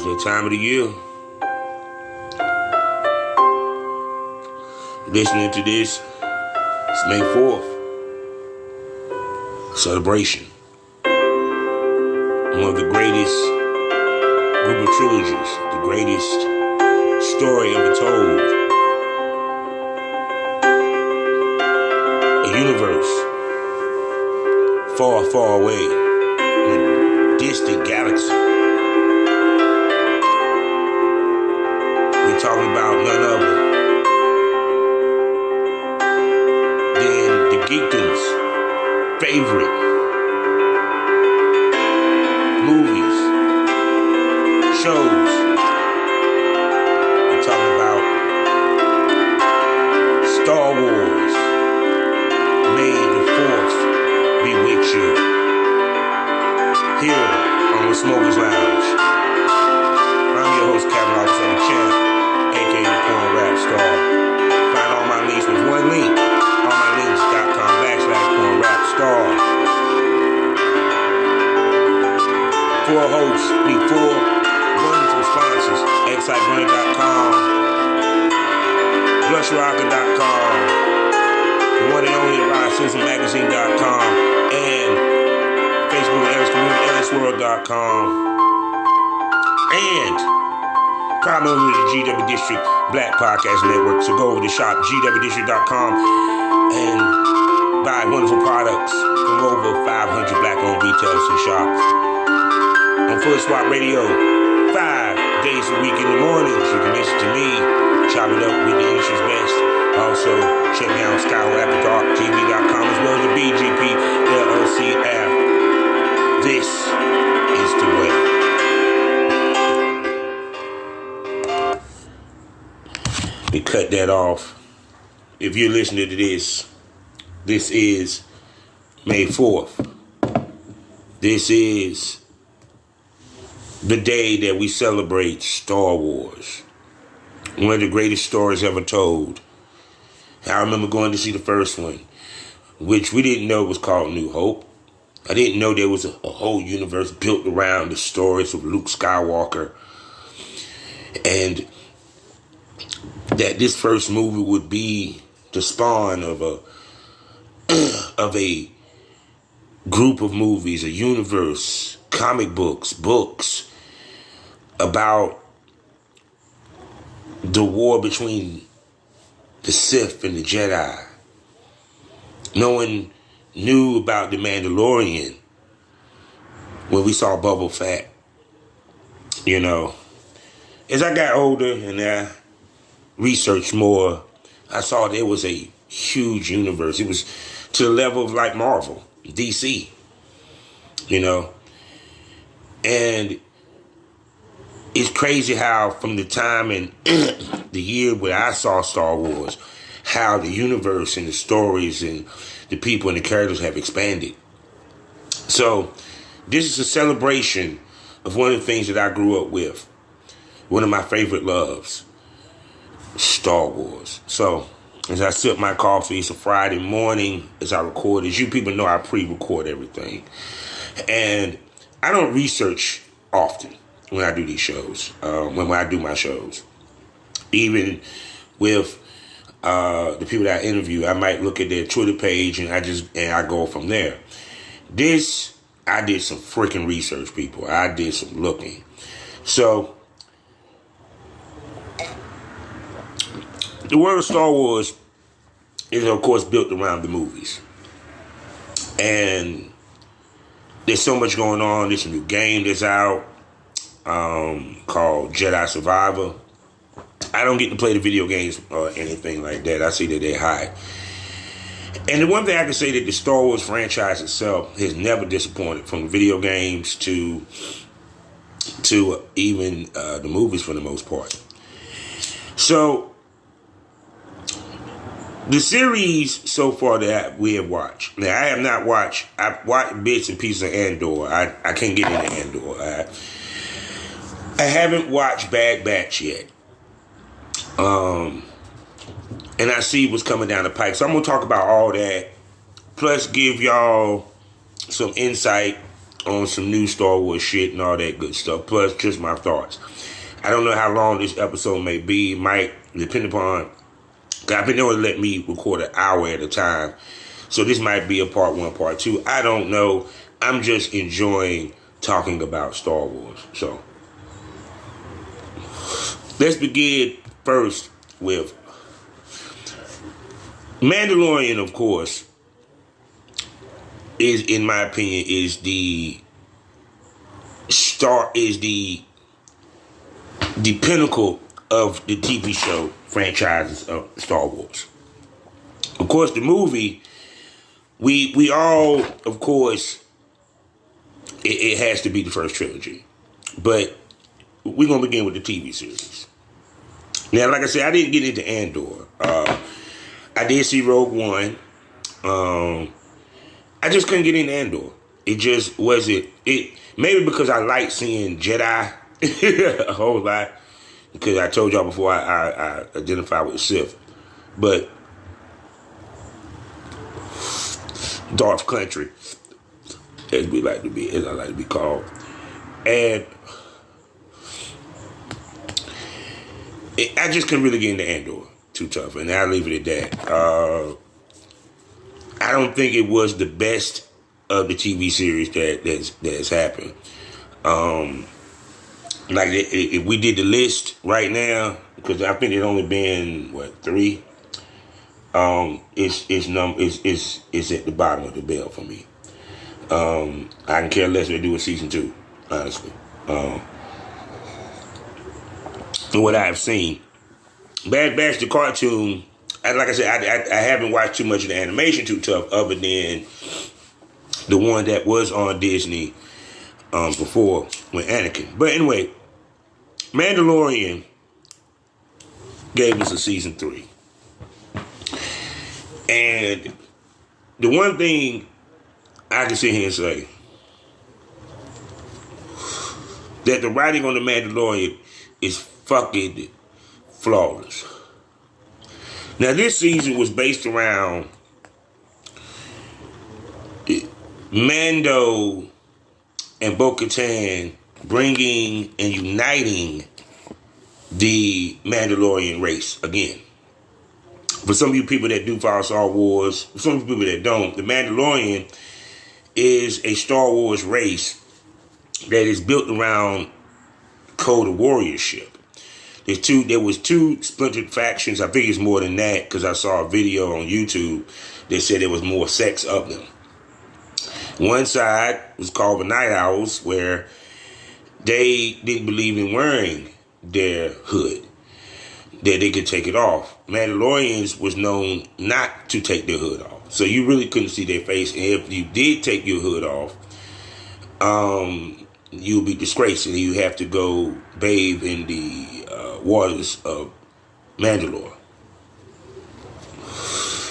that time of the year. Listening to this, it's May 4th. Celebration. One of the greatest group of trilogies, the greatest story ever told. A universe far, far away in a distant galaxy. We're talking about none other than the Geekdom's favorite movies, shows. We're talking about Star Wars. May the 4th be with you. Here on the Smokers Lounge. I'm your host, Captain Officer the Champ, aka the Porn Rap Star. Find all my links with one link. allmylinks.com/Porn Rap Star. 4 hosts, 4 wonderful sponsors. ExciteBrand.com, BlushRocker.com, the one and only RideSizzleMagazine.com, and Facebook and EllisWorld.com, and come over to the GW District Black Podcast Network. So go over to shop GWDistrict.com and buy wonderful products from over 500 black-owned retailers and shops. On Full Swap Radio, 5 days a week in the mornings, you can listen to me, chop it up with the industry's best. Also, check me out on SkyWapTV.com as well as the BGP LLC app. This is the way. We cut that off. If you're listening to this, this is May 4th. This is the day that we celebrate Star Wars. One of the greatest stories ever told. I remember going to see the first one, which we didn't know was called New Hope. I didn't know there was a whole universe built around the stories of Luke Skywalker. And that this first movie would be the spawn of a group of movies, a universe, comic books about the war between the Sith and the Jedi. No one knew about the Mandalorian when we saw Boba Fett. You know, as I got older and I researched more, I saw there was a huge universe. It was to the level of like Marvel, DC, you know. And it's crazy how from the time and the year where I saw Star Wars, how the universe and the stories and the people and the characters have expanded. So this is a celebration of one of the things that I grew up with. One of my favorite loves, Star Wars. So as I sip my coffee, it's a Friday morning as I record. As you people know, I pre-record everything. And I don't research often when I do these shows, when I do my shows. Even with the people that I interview, I might look at their Twitter page and I go from there. This, I did some freaking research, people. I did some looking. So, the world of Star Wars is, of course, built around the movies. And there's so much going on. There's a new game that's out called Jedi Survivor. I don't get to play the video games or anything like that. I see that they're high. And the one thing I can say that the Star Wars franchise itself has never disappointed, from the video games to even the movies for the most part. So, the series so far that we have watched. Now, I have not watched. I've watched bits and pieces of Andor. I can't get into Andor. I haven't watched Bad Batch yet. And I see what's coming down the pike. So I'm going to talk about all that. Plus give y'all some insight on some new Star Wars shit and all that good stuff. Plus, just my thoughts. I don't know how long this episode may be. It might depend upon. I've been able to let me record an hour at a time. So this might be a part 1, part 2. I don't know. I'm just enjoying talking about Star Wars. So let's begin first with Mandalorian, of course, is, in my opinion, is the pinnacle of the TV show franchises of Star Wars. Of course, the movie, we all, of course, it has to be the first trilogy. But we're going to begin with the TV series. Now, like I said, I didn't get into Andor. I did see Rogue One. I just couldn't get into Andor. It just wasn't. Maybe because I like seeing Jedi a whole lot. Because I told y'all before I identify with Sith. But Darth Country, as I like to be called. And I just couldn't really get into Andor. Too tough. And I'll leave it at that. I don't think it was the best of the TV series that's happened. Like if we did the list right now, because I think it's only been 3. It's at the bottom of the bell for me. I can care less if they do a season 2, honestly. From what I have seen, Bad Batch the cartoon. Like I said, I haven't watched too much of the animation too tough, other than the one that was on Disney before with Anakin. But anyway, Mandalorian gave us a season 3. And the one thing I can sit here and say, that the writing on the Mandalorian is fucking flawless. Now, this season was based around Mando and Bo-Katan bringing and uniting the Mandalorian race again. For some of you people that do follow Star Wars, for some of you people that don't, the Mandalorian is a Star Wars race that is built around code of warriorship. There was 2 splintered factions. I think it's more than that because I saw a video on YouTube that said there was more sects of them. One side was called the Night Owls, where they didn't believe in wearing their hood, that they could take it off. Mandalorians was known not to take their hood off. So you really couldn't see their face. And if you did take your hood off, you'll be disgraced and you have to go bathe in the waters of Mandalore.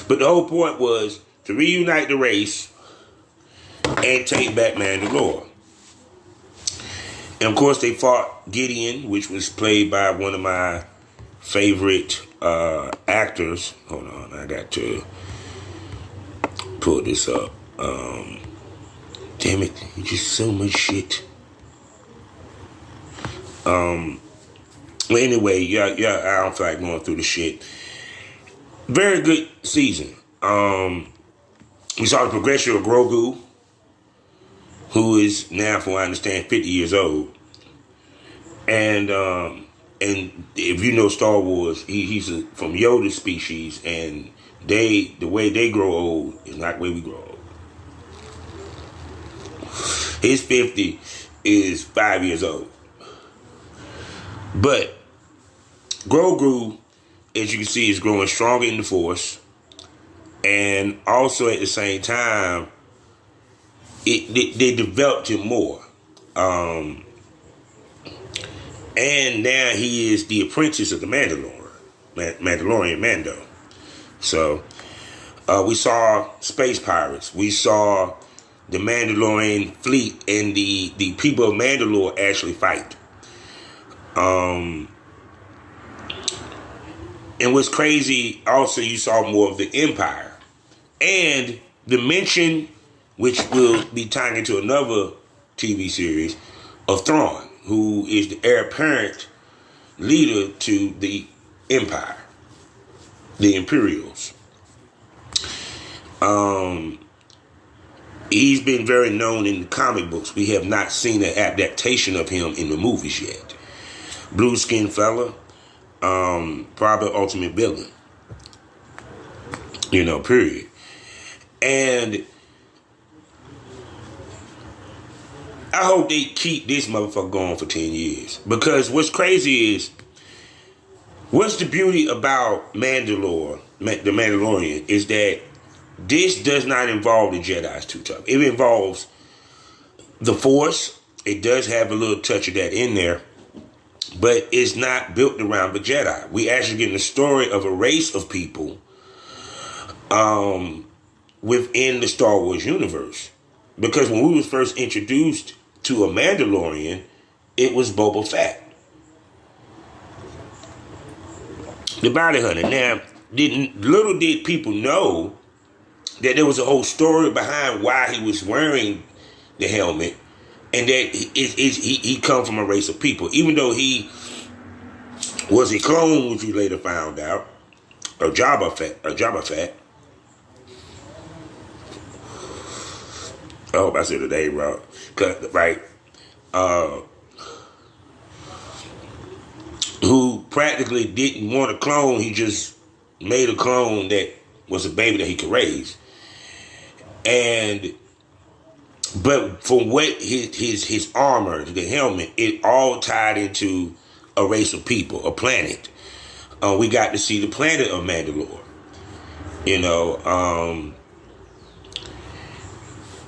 But the whole point was to reunite the race and take back Mandalore. And of course they fought Gideon, which was played by one of my favorite actors. Hold on, I got to pull this up. Damn it, it's just so much shit. Well, anyway, yeah, I don't feel like going through the shit. Very good season. We saw the progression of Grogu, who is now, from what I understand, 50 years old. And if you know Star Wars, he's from Yoda's species, and the way they grow old is not the way we grow old. His 50 is 5 years old. But Grogu, as you can see, is growing stronger in the Force. And also at the same time, they developed him more. And now he is the apprentice of the Mandalorian Mando. So we saw space pirates. We saw the Mandalorian fleet and the people of Mandalore actually fight. And what's crazy, also you saw more of the Empire. And the mention, which will be tying into another TV series of Thrawn, who is the heir apparent leader to the Empire, the Imperials. He's been very known in the comic books. We have not seen an adaptation of him in the movies yet. Blue skin fella, probably ultimate villain. Period. And I hope they keep this motherfucker going for 10 years. Because what's crazy is, what's the beauty about the Mandalorian, is that this does not involve the Jedi's too tough. It involves the Force. It does have a little touch of that in there. But it's not built around the Jedi. We actually get the story of a race of people within the Star Wars universe. Because when we was first introduced to a Mandalorian, it was Boba Fett, the bounty hunter. Now, little did people know that there was a whole story behind why he was wearing the helmet, and that he come from a race of people. Even though he was a clone, which we later found out, or Jabba Fett. I hope I said the name wrong. Right? Who practically didn't want a clone. He just made a clone that was a baby that he could raise. But from what his armor, the helmet, it all tied into a race of people, a planet. We got to see the planet of Mandalore.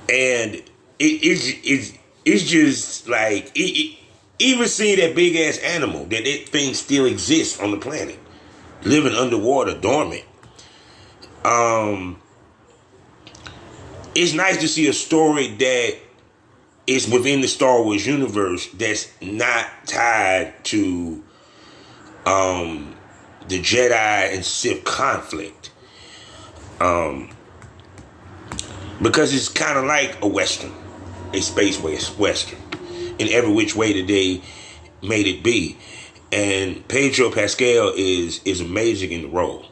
And it's just like, even seeing that big ass animal, that thing still exists on the planet, living underwater, dormant. It's nice to see a story that is within the Star Wars universe that's not tied to the Jedi and Sith conflict. Because it's kind of like a Western, a space Western, in every which way that they made it be. And Pedro Pascal is amazing in the role.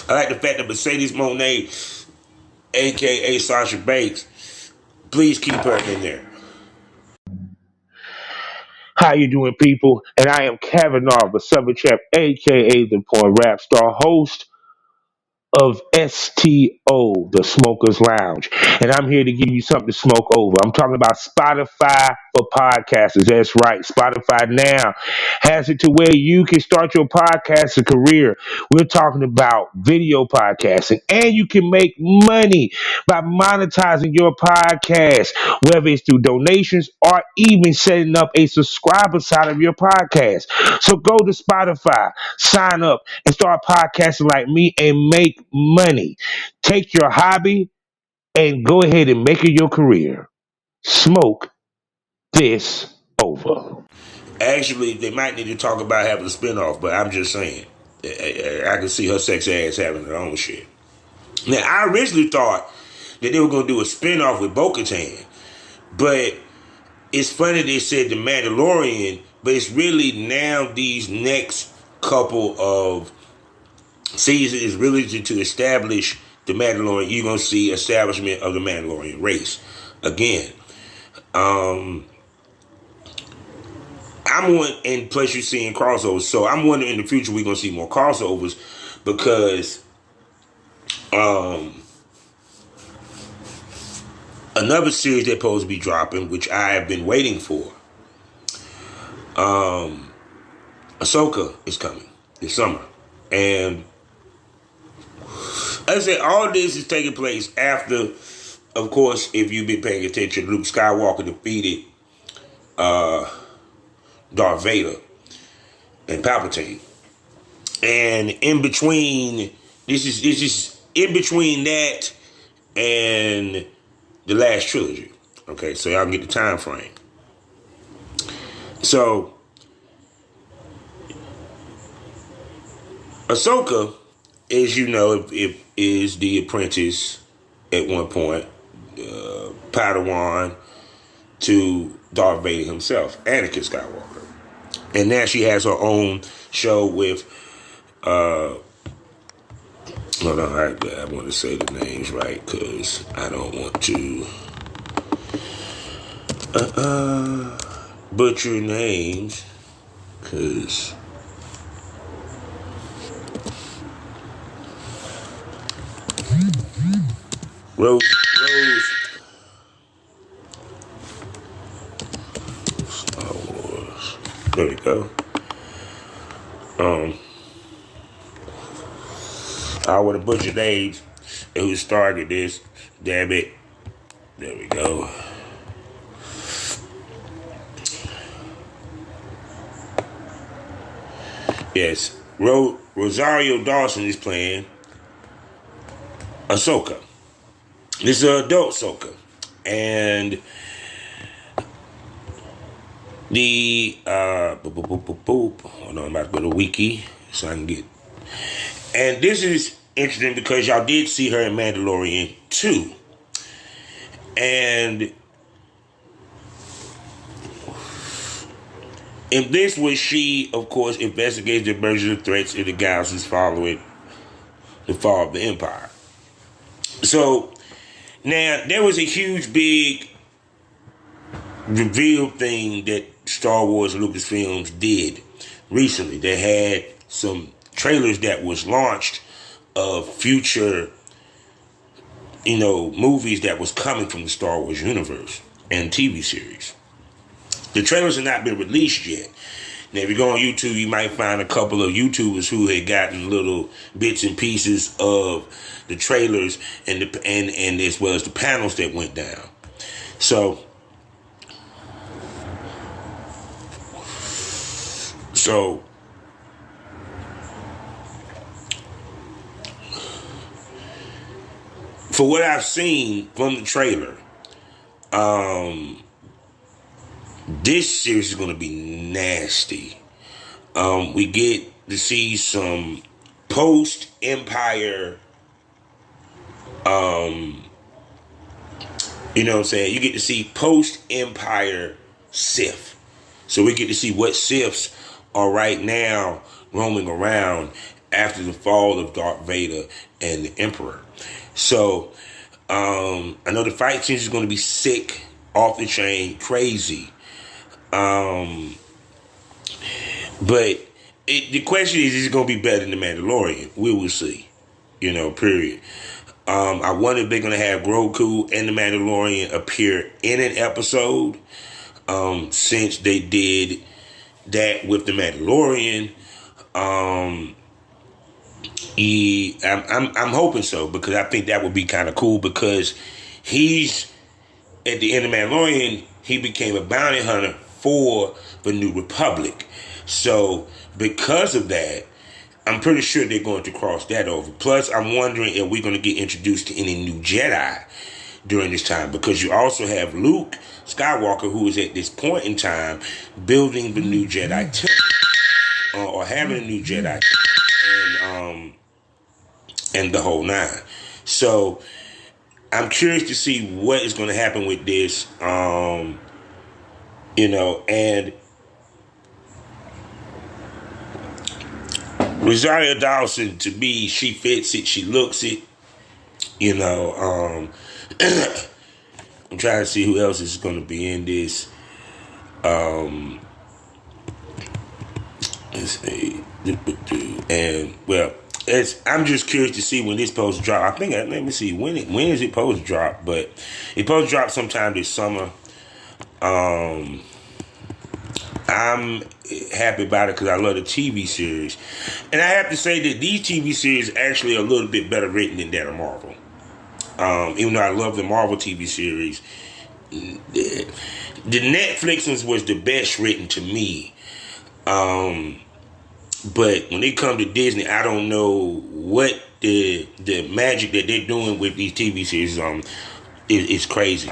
I like the fact that Mercedes Monet, a.k.a. Sasha Banks, please keep her in there. How you doing, people? And I am Kavanaugh, the Southern Champ, a.k.a. the Porn Rap Star, host of STO, the Smokers Lounge. And I'm here to give you something to smoke over. I'm talking about Spotify for podcasters. That's right. Spotify now has it to where you can start your podcasting career. We're talking about video podcasting, and you can make money by monetizing your podcast, whether it's through donations or even setting up a subscriber side of your podcast. So go to Spotify, sign up, and start podcasting like me and make money. Take your hobby and go ahead and make it your career. Smoke this over. Actually, they might need to talk about having a spinoff, but I'm just saying. I can see her sexy ass having her own shit. Now, I originally thought that they were going to do a spinoff with Bo-Katan, but it's funny they said The Mandalorian, but it's really now these next couple of seasons is really to establish the Mandalorian. You're going to see establishment of the Mandalorian race again. And plus you're seeing crossovers. So I'm wondering in the future we're going to see more crossovers, because another series they're supposed to be dropping, which I have been waiting for, Ahsoka is coming this summer. And as I said, all this is taking place after, of course, if you've been paying attention, Luke Skywalker defeated Darth Vader and Palpatine. And in between, this is in between that and the last trilogy. Okay, so y'all can get the time frame. So Ahsoka, as you know, is the apprentice at one point, Padawan to Darth Vader himself, Anakin Skywalker. And now she has her own show with, hold on, I want to say the names right because I don't want to butcher names because Rose Star Wars. There we go. I would have butchered names. And who started this? Damn it. There we go. Yes, Rosario Dawson is playing Ahsoka. This is an adult Ahsoka. And the hold on, I'm about to go to Wiki so I can get. And this is interesting because y'all did see her in Mandalorian 2. And in this was she, of course, investigates the emerging threats in the galaxies following the fall of the Empire. So now there was a huge big reveal thing that Star Wars and Lucasfilms did recently. They had some trailers that was launched of future, movies that was coming from the Star Wars universe and TV series. The trailers have not been released yet. Now, if you go on YouTube, you might find a couple of YouTubers who had gotten little bits and pieces of the trailers and as well as the panels that went down. So for what I've seen from the trailer, this series is going to be nasty. We get to see some post-Empire, you know what I'm saying? You get to see post-Empire Sith. So we get to see what Siths are right now roaming around after the fall of Darth Vader and the Emperor. So I know the fight scenes is going to be sick, off the chain, crazy. But the question is it going to be better than The Mandalorian? We will see, period. I wonder if they're going to have Grogu and The Mandalorian appear in an episode, since they did that with The Mandalorian. I'm hoping so, because I think that would be kind of cool, because he's, at the end of Mandalorian, he became a bounty hunter for the New Republic. So because of that, I'm pretty sure they're going to cross that over. Plus, I'm wondering if we're going to get introduced to any new Jedi during this time, because you also have Luke Skywalker, who is at this point in time building the new Jedi temple, or having a new Jedi temple, and the whole nine. So I'm curious to see what is going to happen with this, and Rosario Dawson, to me, she fits it, she looks it, I'm trying to see who else is going to be in this. Let's see. And, well, I'm just curious to see when this post drop. Let me see, when is it post drop? But it post drop sometime this summer. I'm happy about it because I love the TV series. And I have to say that these TV series actually are a little bit better written than that of Marvel. Even though I love the Marvel TV series, the Netflix ones was the best written to me. But when it comes to Disney, I don't know what the magic that they're doing with these TV series is crazy.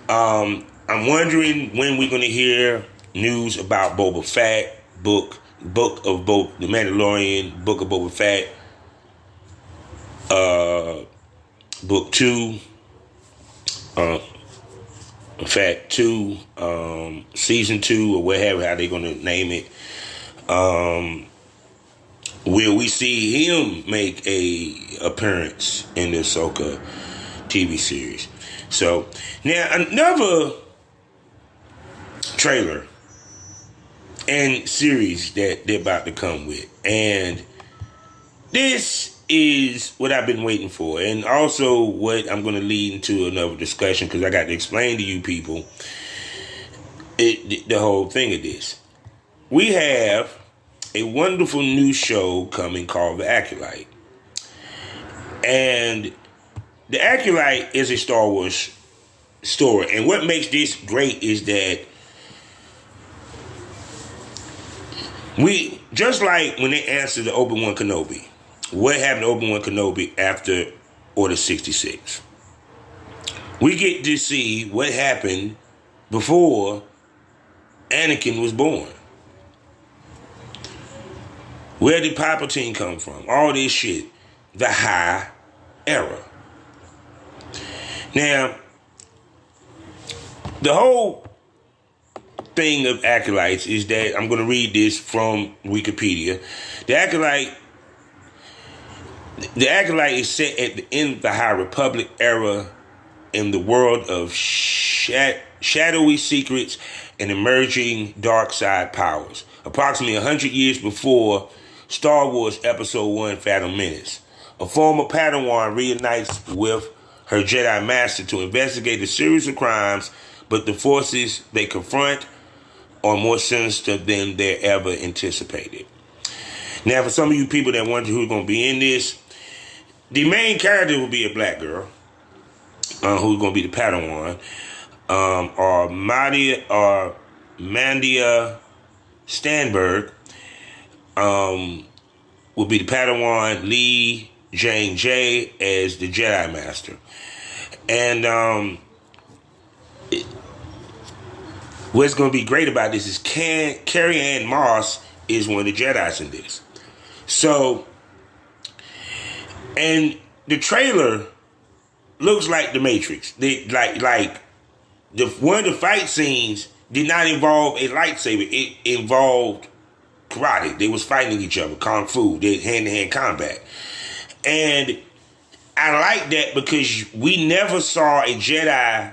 I'm wondering when we're going to hear news about Boba Fett, book of both The Mandalorian, Book of Boba Fett, book 2, Fact 2, season 2, or whatever, how they gonna name it. Will we see him make a appearance in the Ahsoka TV series? So now another trailer and series that they're about to come with, and this is what I've been waiting for, and also what I'm going to lead into another discussion, because I got to explain to you people the whole thing of this. We have a wonderful new show coming called The Acolyte. And The Acolyte is a Star Wars story. And what makes this great is that we, just like when they answered the Obi-Wan Kenobi, what happened to Obi-Wan Kenobi after Order 66? We get to see what happened before Anakin was born. Where did Palpatine come from? All this shit. The High Era. Now, the whole thing of Acolytes is that, I'm going to read this from Wikipedia. The Acolyte is set at the end of the High Republic era in the world of shadowy secrets and emerging dark side powers. Approximately 100 years before Star Wars Episode 1 Phantom Menace, a former Padawan reunites with her Jedi Master to investigate a series of crimes, but the forces they confront are more sinister than they ever anticipated. Now, for some of you people that wonder who's going to be in this, the main character will be a black girl, who's going to be the Padawan, or Mandia Stanberg, will be the Padawan, Lee Jane J as the Jedi Master. And what's going to be great about this is Carrie-Anne Moss is one of the Jedis in this. So, and the trailer looks like The Matrix. One of the fight scenes did not involve a lightsaber. It involved karate. They was fighting each other, kung fu, they hand-to-hand combat. And I like that because we never saw a Jedi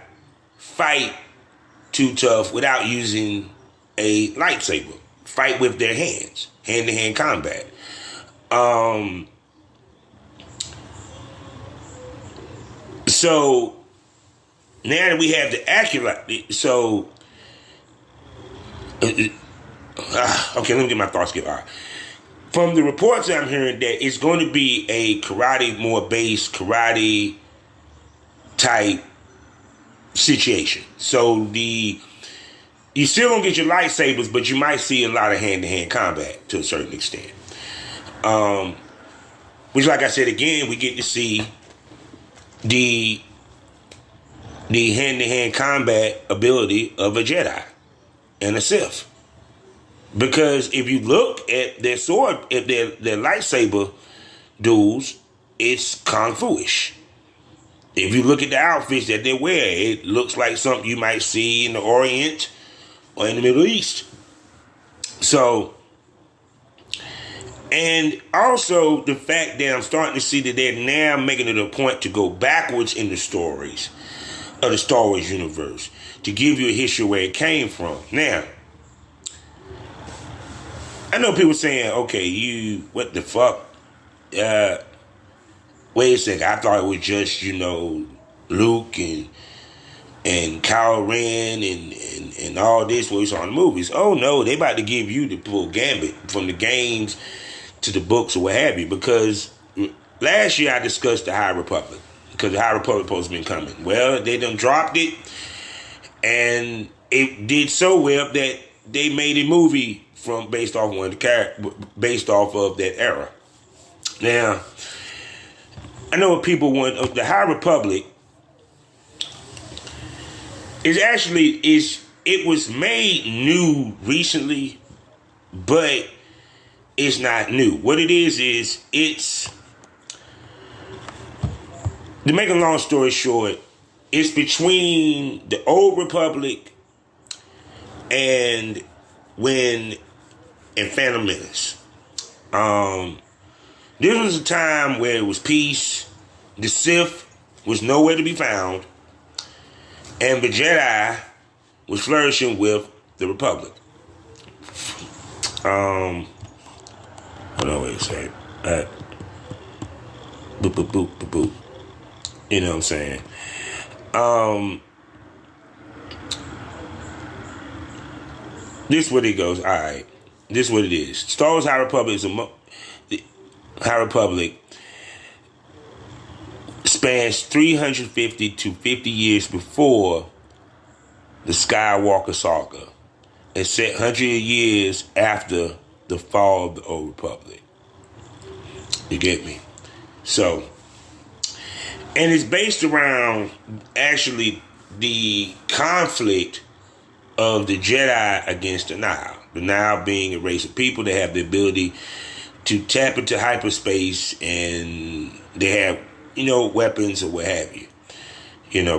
fight too tough without using a lightsaber. Fight with their hands, hand-to-hand combat. So now that we have the Acolyte, so okay, let me get my thoughts together. All right. From the reports I'm hearing, that it's going to be a more based karate type situation. So you still gonna get your lightsabers, but you might see a lot of hand-to-hand combat to a certain extent. Which, like I said again, we get to see the hand-to-hand combat ability of a Jedi and a Sith. Because if you look at their sword, at their lightsaber duels, it's kung fu-ish. If you look at the outfits that they wear, it looks like something you might see in the Orient or in the Middle East. So, and also the fact that I'm starting to see that they're now making it a point to go backwards in the stories of the Star Wars universe to give you a history where it came from. Now, I know people saying, okay, what the fuck? Wait a second, I thought it was just, Luke and Kylo Ren and all this what we saw in the movies. Oh no, they about to give you the full gambit from the games to the books or what have you. Because last year I discussed the High Republic, because the High Republic supposed to be coming. Well, they done dropped it, and it did so well that they made a movie based off of that era. Now, I know what people want. The High Republic it was made new recently, but it's not new. What it is it's, to make a long story short, it's between the Old Republic and Phantom Menace. This was a time where it was peace. The Sith was nowhere to be found, and the Jedi was flourishing with the Republic. Hold on, wait a second. Boop, boop, boop, boop, boop. You know what I'm saying? This is what it goes. All right. This is what it is. Star Wars High Republic is the High Republic spans 350 to 50 years before the Skywalker saga, and set 100 years after the fall of the Old Republic. You get me? So, and it's based around actually the conflict of the Jedi against the Nile. The Nile being a race of people that have the ability to tap into hyperspace, and they have, weapons or what have you.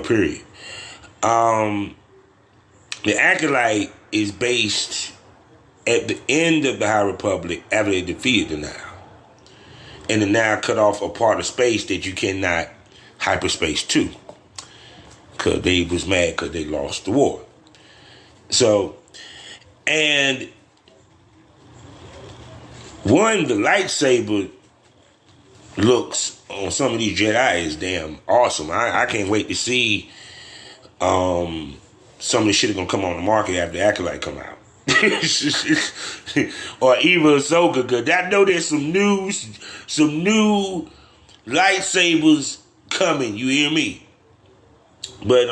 Period. The Acolyte is based at the end of the High Republic after they defeated the Nile. And the Nile cut off a part of space that you cannot hyperspace to. Because they was mad because they lost the war. So, and the lightsaber looks on some of these Jedi is damn awesome. I can't wait to see some of the shit is gonna come on the market after the Acolyte come out. Or even Ahsoka, because I know there's some new lightsabers coming, you hear me? But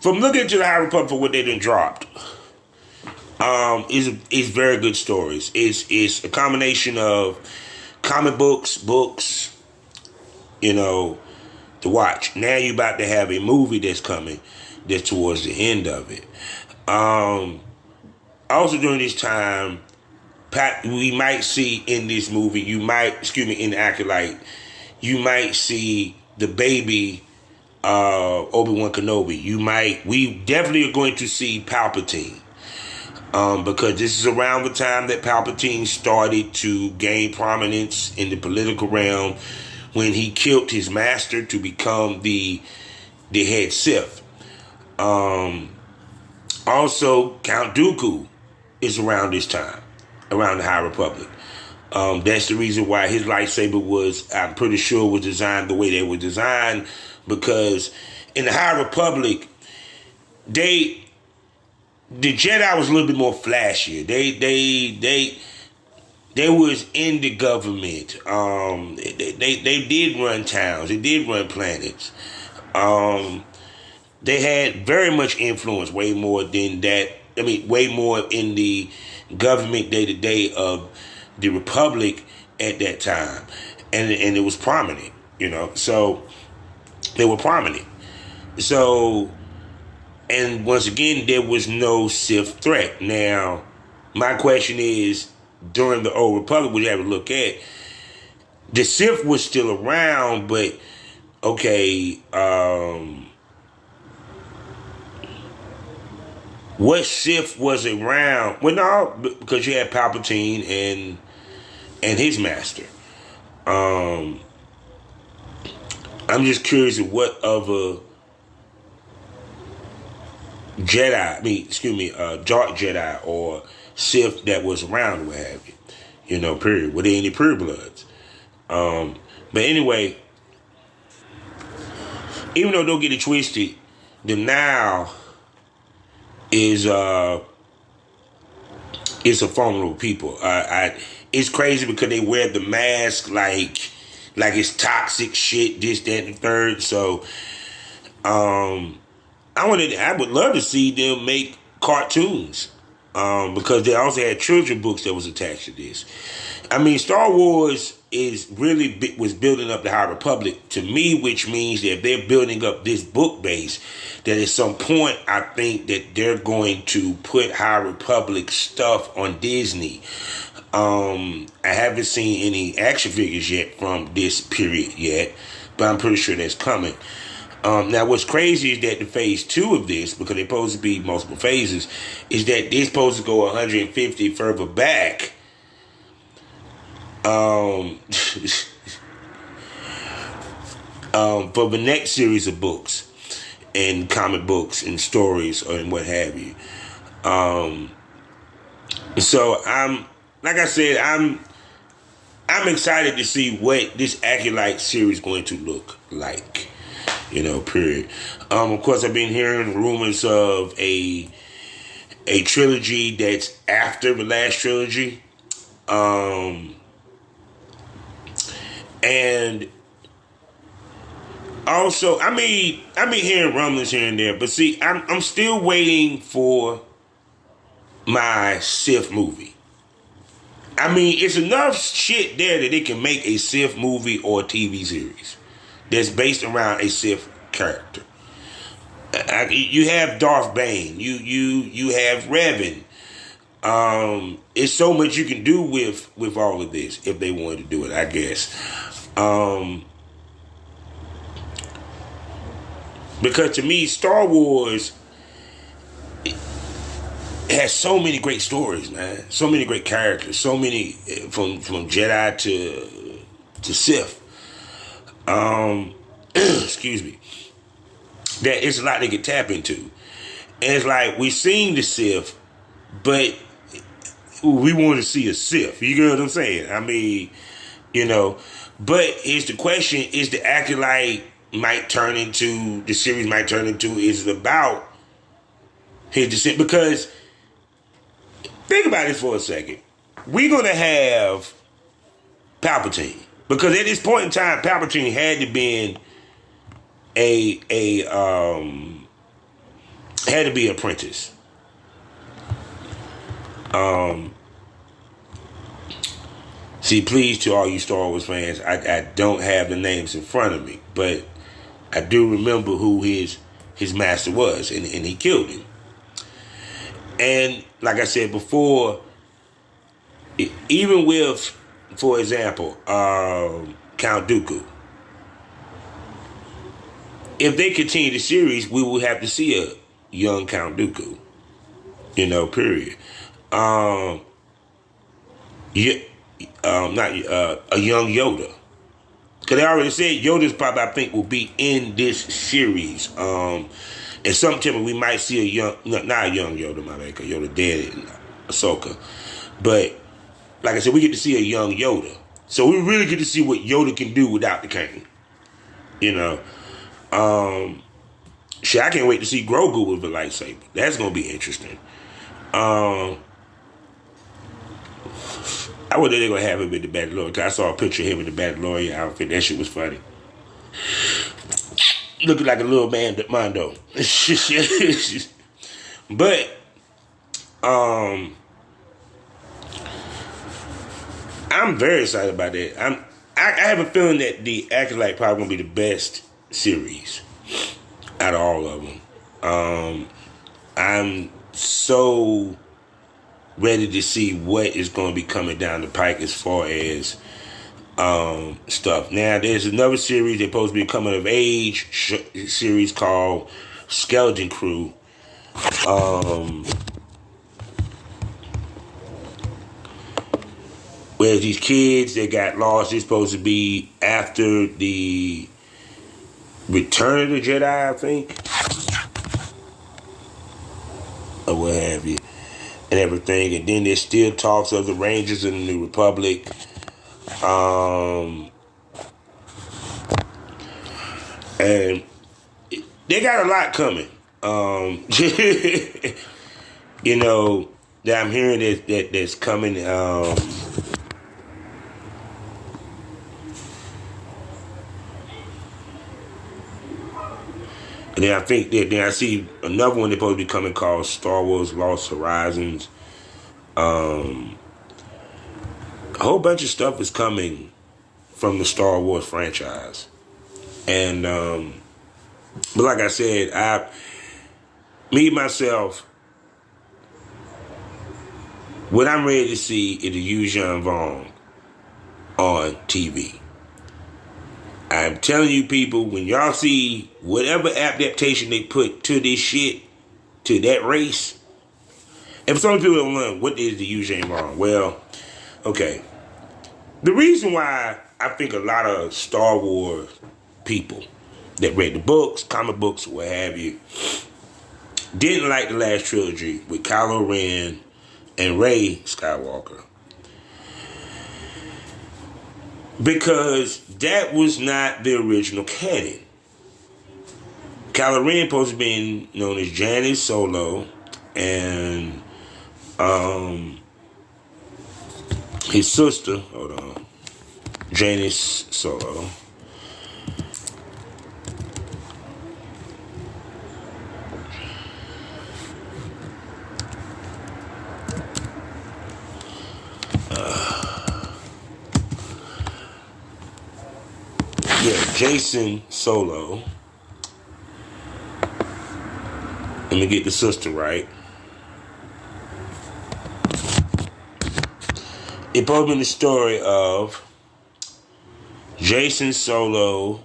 from looking to the High Republic for what they done dropped, is very good stories. It's a combination of comic books, to watch. Now you're about to have a movie that's coming that's towards the end of it. Also during this time, we might see in this movie, in the Acolyte, you might see the baby Obi-Wan Kenobi. We definitely are going to see Palpatine. Because this is around the time that Palpatine started to gain prominence in the political realm when he killed his master to become the head Sith. Also, Count Dooku is around this time, around the High Republic. That's the reason why his lightsaber was, I'm pretty sure, was designed the way they were designed, because in the High Republic, the Jedi was a little bit more flashier. They was in the government. They did run towns. They did run planets. They had very much influence, way more than that. Way more in the government day-to-day of the Republic at that time. And it was prominent, So, they were prominent. So, and once again, there was no Sith threat. Now, my question is, during the Old Republic, we have to look at, the Sith was still around, but, okay, what Sith was around? Well, no, because you had Palpatine and his master. I'm just curious of what other dark Jedi or Sith that was around, what have you. Period. Were there any purebloods? But anyway, even though don't get it twisted, the Nile is a formidable people. It's crazy because they wear the mask like it's toxic shit, this, that, and the third. So, I would love to see them make cartoons, because they also had children books that was attached to this. Star Wars was building up the High Republic to me, which means that if they're building up this book base, that at some point I think that they're going to put High Republic stuff on Disney. I haven't seen any action figures yet from this period yet, but I'm pretty sure that's coming. Now, what's crazy is that the phase 2 of this, because they're supposed to be multiple phases, is that they're supposed to go 150 further back. For the next series of books and comic books and stories and what have you. So like I said, I'm excited to see what this Acolyte series is going to look like. Period. Of course, I've been hearing rumors of a trilogy that's after the last trilogy. And also, I've been hearing rumblings here and there, but see, I'm still waiting for my Sith movie. It's enough shit there that it can make a Sith movie or a TV series that's based around a Sith character. You have Darth Bane. You have Revan. It's so much you can do with all of this if they wanted to do it, I guess. Because to me, Star Wars has so many great stories, man. So many great characters. So many from Jedi to Sith. Excuse me. That it's a lot they can tap into. And it's like we've seen the Sith, but we want to see a Sith. You get what I'm saying? But here's the question: is the Acolyte the series might turn into, is it about his descent? Because think about it for a second. We're gonna have Palpatine, because at this point in time, Palpatine had to be an apprentice. See, please, to all you Star Wars fans, I don't have the names in front of me, but I do remember who his master was, and he killed him. And like I said before, even with, for example, Count Dooku, if they continue the series, we will have to see a young Count Dooku. Period. Not a young Yoda, because they already said Yoda's probably, I think, will be in this series. And sometime we might see not a young Yoda, my man, because Yoda dead in Ahsoka. But like I said, we get to see a young Yoda, so we really get to see what Yoda can do without the cane. Shit, I can't wait to see Grogu with a lightsaber. That's gonna be interesting. I wonder if they're going to have him in the Mandalorian, because I saw a picture of him in the Mandalorian outfit. That shit was funny. Looking like a little man, Mondo. But, I'm very excited about that. I have a feeling that the Acolyte probably going to be the best series out of all of them. I'm so ready to see what is going to be coming down the pike as far as stuff. Now, there's another series they're supposed to be coming of age series called Skeleton Crew. Where these kids that got lost, they're supposed to be after the Return of the Jedi, I think, or what have you, and everything. And then there's still talks of the Rangers in the New Republic. And they got a lot coming. That I'm hearing that's coming. And then I think that I see another one that's supposed to be coming called Star Wars Lost Horizons. A whole bunch of stuff is coming from the Star Wars franchise. And, but like I said, me, myself, What I'm ready to see is the Eugene Vaughn on TV. I'm telling you people, when y'all see whatever adaptation they put to this shit, to that race, if some people don't know what is the Eugene Vaughn, well, okay. The reason why I think a lot of Star Wars people that read the books, comic books, what have you, didn't like the last trilogy with Kylo Ren and Rey Skywalker, because that was not the original canon. Kylo Ren supposed to be known as Janice Solo, and his sister, hold on, Janice Solo. Jason Solo. Let me get the sister right. It probably been the story of Jason Solo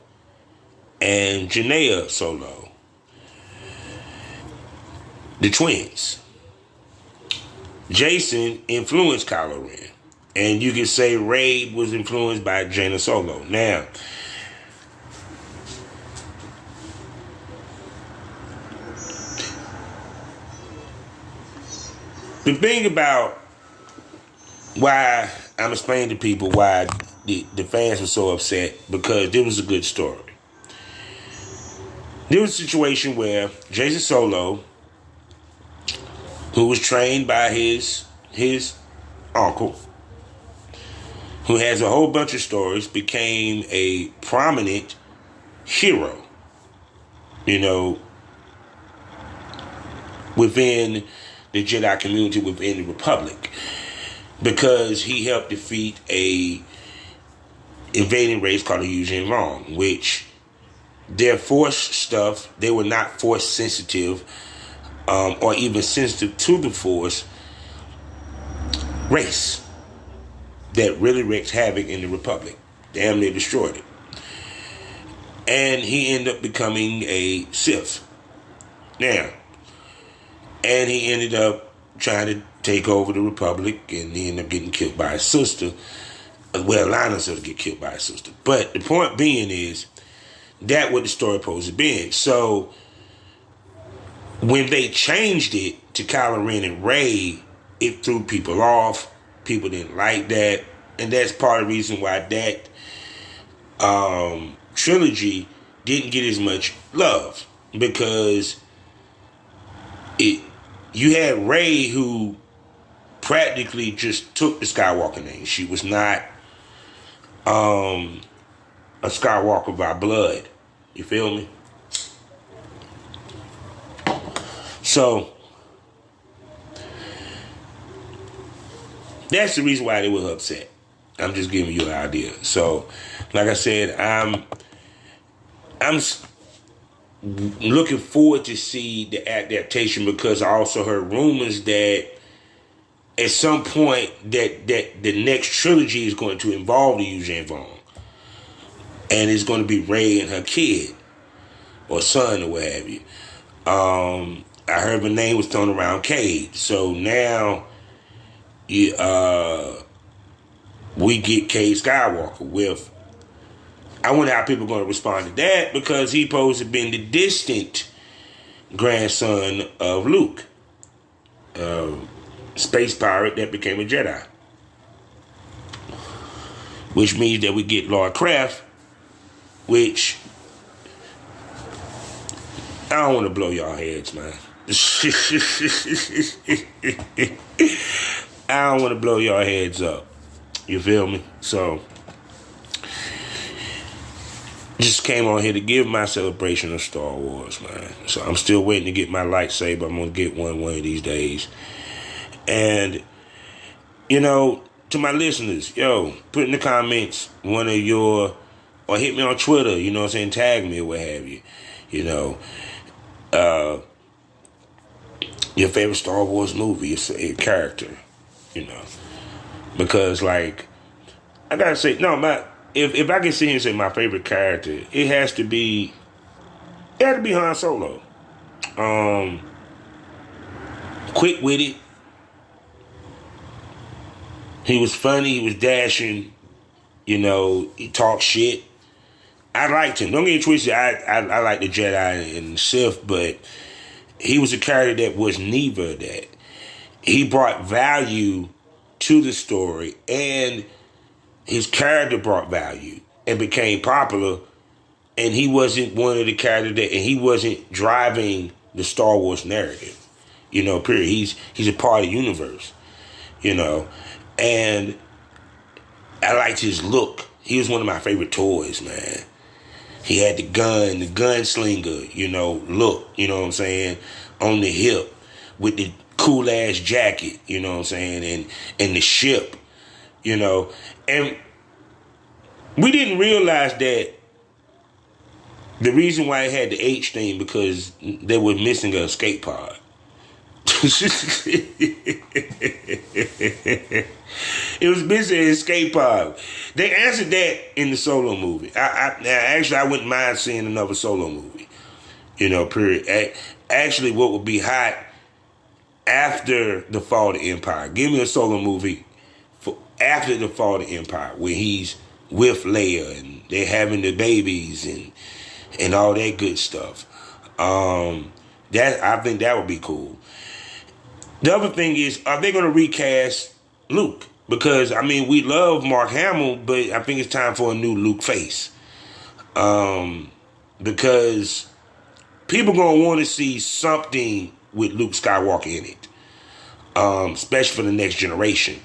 and Janaea Solo, the twins. Jason influenced Kylo Ren, and you could say Rey was influenced by Jaina Solo. Now, the thing about why I'm explaining to people why the fans were so upset, because there was a good story. There was a situation where Jason Solo, who was trained by his uncle, who has a whole bunch of stories, became a prominent hero, within the Jedi community, within the Republic, because he helped defeat a invading race called the Eugene Vaughn, which their force stuff, they were not force sensitive, or even sensitive to the force race that really wreaked havoc in the Republic. Damn near destroyed it. And he ended up becoming a Sith. Now, and he ended up trying to take over the Republic, and he ended up getting killed by his sister. Well, allowing himself to get killed by his sister. But the point being is, that what the story supposed to be. So, when they changed it to Kylo Ren and Rey, it threw people off. People didn't like that. And that's part of the reason why that trilogy didn't get as much love. Because you had Rey, who practically just took the Skywalker name. She was not a Skywalker by blood. You feel me? So that's the reason why they were upset. I'm just giving you an idea. So, like I said, I'm looking forward to see the adaptation, because I also heard rumors that at some point that the next trilogy is going to involve the Eugene Vaughn, and it's going to be Rey and her kid or son or what have you. I heard the name was thrown around, Cade. So now we get Cade Skywalker with. I wonder how people are going to respond to that, because he supposed to have been the distant grandson of Luke, space pirate that became a Jedi. Which means that we get Lord Kraft, which I don't want to blow y'all heads, man. I don't want to blow y'all heads up. You feel me? So, just came on here to give my celebration of Star Wars, man. So I'm still waiting to get my lightsaber. I'm going to get one of these days. And, to my listeners, put in the comments one of your, or hit me on Twitter, tag me or what have you. Your favorite Star Wars movie, your character. you know. Because, like, I gotta say, no, if I can sit here and say my favorite character, it had to be Han Solo. Quick-witted. He was funny, he was dashing, you know, he talked shit. I liked him. Don't get it twisted, I like the Jedi and the Sith, but he was a character that was neither of that. He brought value to the story, and his character brought value and became popular, and he wasn't one of the characters that, and he wasn't driving the Star Wars narrative, you know, period. He's a part of the universe, you know, and I liked his look. He was one of my favorite toys, man. He had the gunslinger, you know, look, you know what I'm saying, on the hip with the cool ass jacket, you know what I'm saying, and the ship, you know. And we didn't realize that the reason why it had the H thing because they were missing an escape pod. It was missing an escape pod. They answered that in the Solo movie. I wouldn't mind seeing another Solo movie. You know, period. Actually, what would be hot after the fall of the Empire? Give me a Solo movie for after the fall of the Empire, where he's with Leia and they're having the babies and all that good stuff. I think that would be cool. The other thing is, are they going to recast Luke? Because, I mean, we love Mark Hamill, but I think it's time for a new Luke face. Because people going to want to see something with Luke Skywalker in it. Especially for the next generation.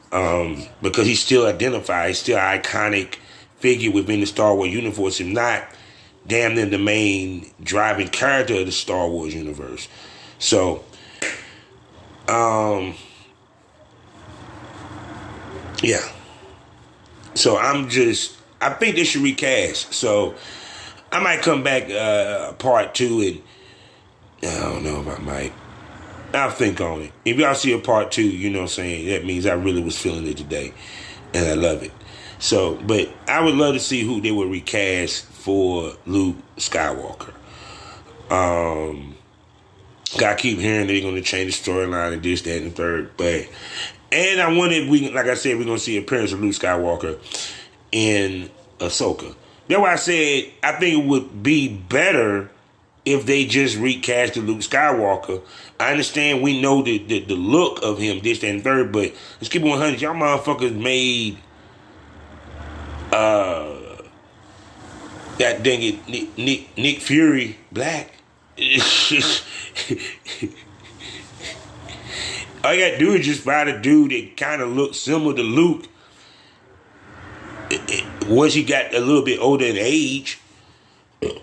Because he's still identified, he's still an iconic figure within the Star Wars universe, if not damn near the main driving character of the Star Wars universe. So, yeah. So I think they should recast. So I might come back part 2, and I don't know if I might. I'll think on it. If y'all see a part 2, you know what I'm saying, that means I really was feeling it today, and I love it. So, but I would love to see who they would recast for Luke Skywalker. I keep hearing they're going to change the storyline and this, that, and the third. And I wonder if we, like I said, we're going to see an appearance of Luke Skywalker in Ahsoka. That's why I said I think it would be better if they just recast the Luke Skywalker. I understand we know the look of him, this, that, and third, but let's keep it 100. Y'all motherfuckers made that dang it, Nick Fury black. All you gotta do is just find a dude that kind of looks similar to Luke. Once he got a little bit older in age. But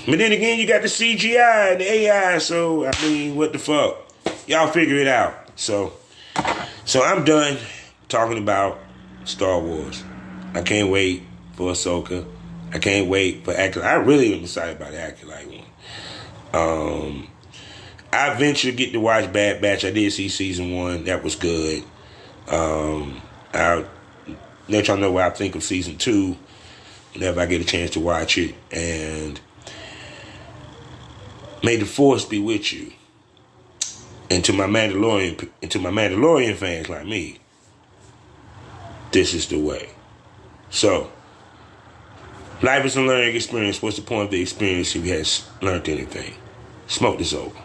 then again, you got the CGI and the AI, so, I mean, what the fuck? Y'all figure it out. So I'm done talking about Star Wars. I can't wait for Ahsoka. I can't wait for Acolyte. I really am excited about the Acolyte one. I ventured to get to watch Bad Batch. I did see season 1. That was good. I'll let y'all know what I think of season 2 whenever I get a chance to watch it. And may the Force be with you. And to my Mandalorian fans like me, this is the way. So, life is a learning experience. What's the point of the experience if you have learned anything? Smoke this over.